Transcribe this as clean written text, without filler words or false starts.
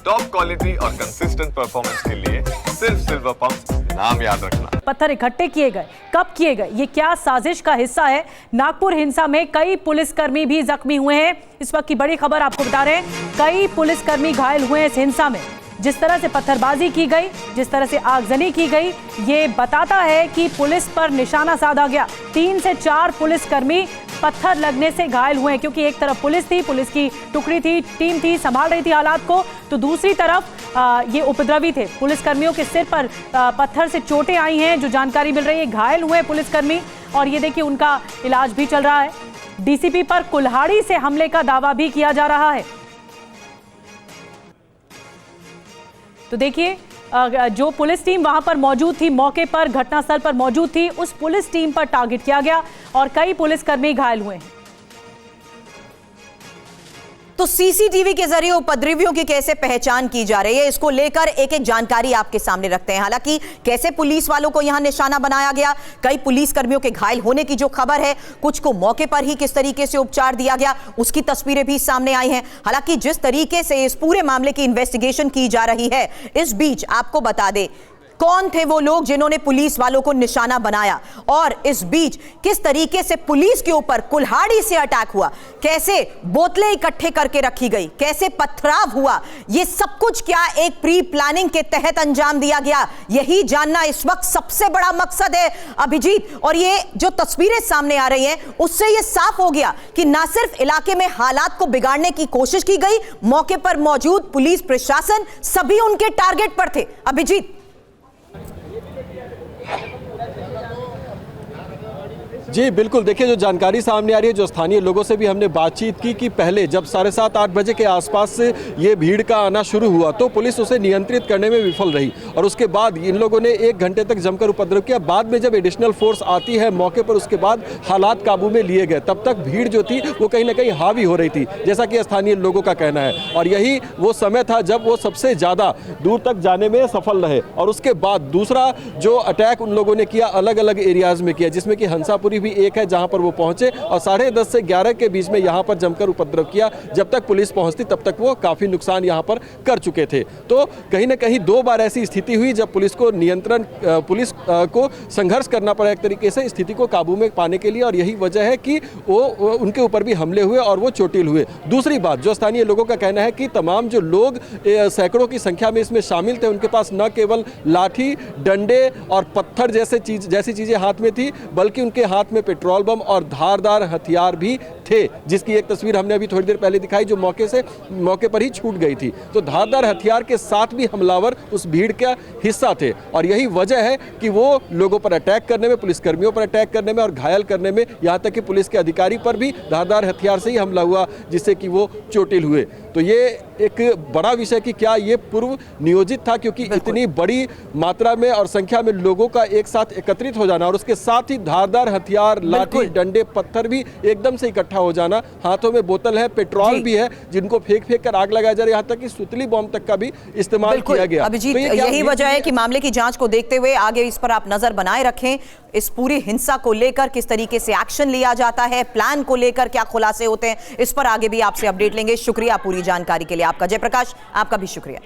Top quality और consistent performance के लिए सिर्फ सिल्वर पंप, नाम याद रखना। पत्थर इकट्ठे किए गए, कब किए गए, ये क्या साजिश का हिस्सा है? नागपुर हिंसा में कई पुलिसकर्मी भी जख्मी हुए हैं। इस वक्त की बड़ी खबर आपको बता रहे हैं, कई पुलिसकर्मी घायल हुए हैं इस हिंसा में। जिस तरह से पत्थरबाजी की गई, जिस तरह से आगजनी की गई, ये बताता है कि पुलिस पर निशाना साधा गया। 3 से 4 पुलिसकर्मी पत्थर लगने से घायल हुए हैं, क्योंकि एक तरफ पुलिस थी, पुलिस की टुकड़ी थी, टीम थी, संभाल रही थी हालात को, तो दूसरी तरफ ये उपद्रवी थे। पुलिसकर्मियों के सिर पर पत्थर से चोटें आई हैं, जो जानकारी मिल रही है। घायल हुए पुलिसकर्मी और ये देखिए उनका इलाज भी चल रहा है। डीसीपी पर कुल्हाड़ी से हमले का दावा भी किया जा रहा है। तो देखिए जो पुलिस टीम वहां पर मौजूद थी, मौके पर घटनास्थल पर मौजूद थी, उस पुलिस टीम पर टारगेट किया गया और कई पुलिसकर्मी घायल हुए हैं। तो सीसीटीवी के जरिए उपद्रवियों की कैसे पहचान की जा रही है, इसको लेकर एक एक जानकारी आपके सामने रखते हैं। हालांकि कैसे पुलिस वालों को यहां निशाना बनाया गया, कई पुलिसकर्मियों के घायल होने की जो खबर है, कुछ को मौके पर ही किस तरीके से उपचार दिया गया, उसकी तस्वीरें भी सामने आई हैं। हालांकि जिस तरीके से इस पूरे मामले की इन्वेस्टिगेशन की जा रही है, इस बीच आपको बता दें कौन थे वो लोग जिन्होंने पुलिस वालों को निशाना बनाया, और इस बीच किस तरीके से पुलिस के ऊपर कुल्हाड़ी से अटैक हुआ, कैसे बोतलें इकट्ठे करके रखी गई, कैसे पथराव हुआ, ये सब कुछ क्या एक प्री प्लानिंग के तहत अंजाम दिया गया, यही जानना इस वक्त सबसे बड़ा मकसद है अभिजीत। और ये जो तस्वीरें सामने आ रही हैं, उससे ये साफ हो गया कि ना सिर्फ इलाके में हालात को बिगाड़ने की कोशिश की गई, मौके पर मौजूद पुलिस प्रशासन सभी उनके टारगेट पर थे। अभिजीत जी बिल्कुल, देखिए जो जानकारी सामने आ रही है, जो स्थानीय लोगों से भी हमने बातचीत की कि पहले जब 7:30-8 बजे के आसपास से ये भीड़ का आना शुरू हुआ तो पुलिस उसे नियंत्रित करने में विफल रही और उसके बाद इन लोगों ने 1 घंटे तक जमकर उपद्रव किया। बाद में जब एडिशनल फोर्स आती है मौके पर, उसके बाद हालात काबू में लिए गए। तब तक भीड़ जो थी वो कहीं ना कहीं हावी हो रही थी, जैसा कि स्थानीय लोगों का कहना है, और यही वो समय था जब वो सबसे ज़्यादा दूर तक जाने में सफल रहे। और उसके बाद दूसरा जो अटैक उन लोगों ने किया, अलग अलग एरियाज़ में किया, जिसमें कि हंसापुरी भी एक है जहां पर वो पहुंचे और 10:30 से 11 के बीच में यहां पर जमकर उपद्रव किया। जब तक पुलिस पहुंचती तब तक वो काफी नुकसान यहां पर कर चुके थे। तो कहीं ना कहीं 2 बार ऐसी स्थिति हुई जब पुलिस को को संघर्ष करना पड़ा एक तरीके से स्थिति को काबू में पाने के लिए, और यही वजह है कि वो उनके ऊपर भी हमले हुए और वो चोटिल हुए। दूसरी बात, जो स्थानीय लोगों का कहना है कि तमाम जो लोग सैकड़ों की संख्या में इसमें शामिल थे, उनके पास न केवल लाठी, डंडे और पत्थर जैसी चीजें हाथ में थी, बल्कि उनके हाथ में पेट्रोल बम और धारदार हथियार भी थे, जिसकी एक तस्वीर हमने अभी थोड़ी देर पहले दिखाई, जो मौके पर ही छूट गई थी। तो धारदार हथियार के साथ भी हमलावर उस भीड़ का हिस्सा थे, और यही वजह है कि वो लोगों पर अटैक करने में, पुलिसकर्मियों पर अटैक करने में और घायल करने में, यहां तक कि पुलिस के अधिकारी पर भी धारदार हथियार से ही हमला हुआ, जिससे कि वो चोटिल हुए। तो ये एक बड़ा विषय कि क्या ये पूर्व नियोजित था, क्योंकि इतनी बड़ी मात्रा में और संख्या में लोगों का एक साथ एकत्रित हो जाना और उसके साथ ही धारदार हथियार, लाठी, डंडे, पत्थर भी एकदम से इकट्ठा हो जाना, हाथों में बोतल है, पेट्रोल भी है, जिनको फेंक कर आग लगाया जा रहा है, यहाँ तक कि सुतली बॉम्ब तक का भी इस्तेमाल किया गया। अभिजीत, यही वजह है कि मामले की जांच को देखते हुए आगे इस पर आप नजर बनाए रखें। इस पूरी हिंसा को लेकर किस तरीके से एक्शन लिया जाता है, प्लान को लेकर क्या खुलासे होते हैं, इस पर आगे भी आपसे अपडेट लेंगे। शुक्रिया पूरी जानकारी के लिए आपका। जयप्रकाश, आपका भी शुक्रिया।